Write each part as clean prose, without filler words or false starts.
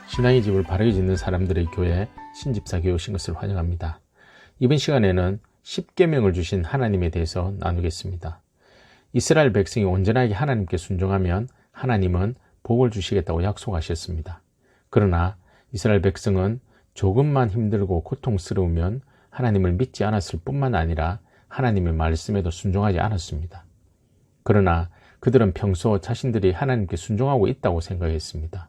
신앙의 집을 바르게 짓는 사람들의 교회 신집사교회 오신 것을 환영합니다. 이번 시간에는 10계명을 주신 하나님에 대해서 나누겠습니다. 이스라엘 백성이 온전하게 하나님께 순종하면 하나님은 복을 주시겠다고 약속하셨습니다. 그러나 이스라엘 백성은 조금만 힘들고 고통스러우면 하나님을 믿지 않았을 뿐만 아니라 하나님의 말씀에도 순종하지 않았습니다. 그러나 그들은 평소 자신들이 하나님께 순종하고 있다고 생각했습니다.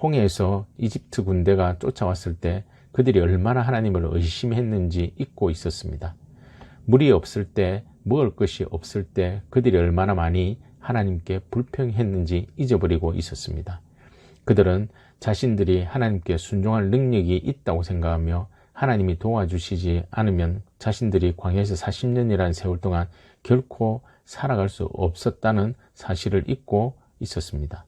홍해에서 이집트 군대가 쫓아왔을 때 그들이 얼마나 하나님을 의심했는지 잊고 있었습니다. 물이 없을 때, 먹을 것이 없을 때 그들이 얼마나 많이 하나님께 불평했는지 잊어버리고 있었습니다. 그들은 자신들이 하나님께 순종할 능력이 있다고 생각하며 하나님이 도와주시지 않으면 자신들이 광야에서 40년이라는 세월 동안 결코 살아갈 수 없었다는 사실을 잊고 있었습니다.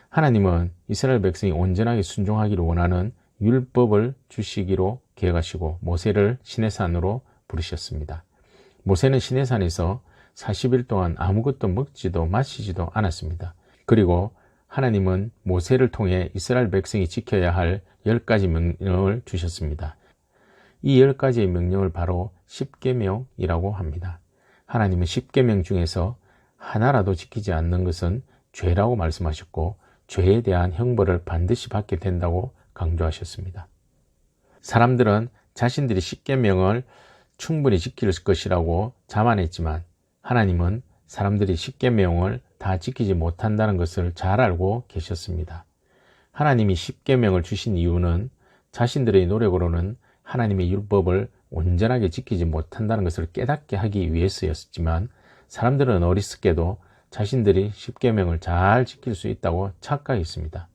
하나님은 이스라엘 백성이 온전하게 순종하기를 원하는 율법을 주시기로 계획하시고 모세를 시내산으로 부르셨습니다. 모세는 시내산에서 40일 동안 아무것도 먹지도 마시지도 않았습니다. 그리고 하나님은 모세를 통해 이스라엘 백성이 지켜야 할 10가지 명령을 주셨습니다. 이 10가지의 명령을 바로 10계명이라고 합니다. 하나님은 10계명 중에서 하나라도 지키지 않는 것은 죄라고 말씀하셨고 죄에 대한 형벌을 반드시 받게 된다고 강조하셨습니다. 사람들은 자신들이 10계명을 충분히 지킬 것이라고 자만했지만 하나님은 사람들이 10계명을 다 지키지 못한다는 것을 잘 알고 계셨습니다. 하나님이 10계명을 주신 이유는 자신들의 노력으로는 하나님의 율법을 온전하게 지키지 못한다는 것을 깨닫게 하기 위해서였지만 사람들은 어리석게도 자신들이 10계명을 잘 지킬 수 있다고 착각했습니다.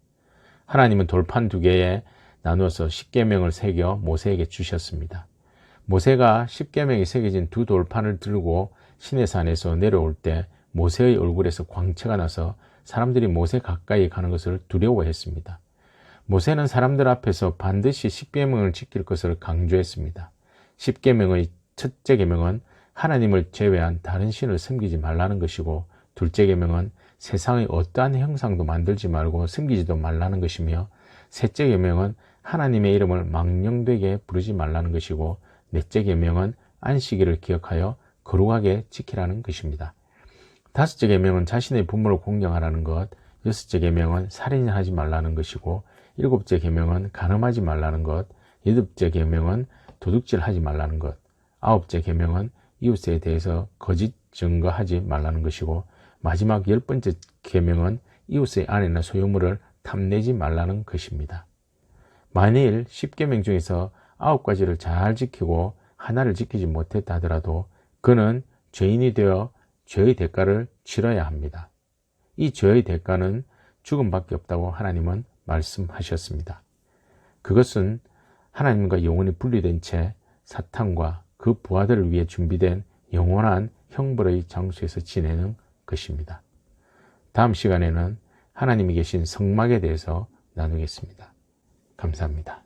하나님은 돌판 2개에 나누어서 10계명을 새겨 모세에게 주셨습니다. 모세가 10계명이 새겨진 2 돌판을 들고 시내산에서 내려올 때 모세의 얼굴에서 광채가 나서 사람들이 모세 가까이 가는 것을 두려워했습니다. 모세는 사람들 앞에서 반드시 10계명을 지킬 것을 강조했습니다. 10계명의 첫째 계명은 하나님을 제외한 다른 신을 섬기지 말라는 것이고 둘째 계명은 세상의 어떠한 형상도 만들지 말고 섬기지도 말라는 것이며 셋째 계명은 하나님의 이름을 망령되게 부르지 말라는 것이고 넷째 계명은 안식일을 기억하여 거룩하게 지키라는 것입니다. 다섯째 계명은 자신의 부모를 공경하라는 것, 여섯째 계명은 살인하지 말라는 것이고 일곱째 계명은 간음하지 말라는 것, 여덟째 계명은 도둑질하지 말라는 것, 아홉째 계명은 이웃에 대해서 거짓 증거하지 말라는 것이고 마지막 10번째 계명은 이웃의 아내나 소유물을 탐내지 말라는 것입니다. 만일 10계명 중에서 9가지를 잘 지키고 하나를 지키지 못했다 하더라도 그는 죄인이 되어 죄의 대가를 치러야 합니다. 이 죄의 대가는 죽음밖에 없다고 하나님은 말씀하셨습니다. 그것은 하나님과 영원히 분리된 채 사탄과 그 부하들을 위해 준비된 영원한 형벌의 장소에서 지내는 것입니다. 다음 시간에는 하나님이 계신 성막에 대해서 나누겠습니다. 감사합니다.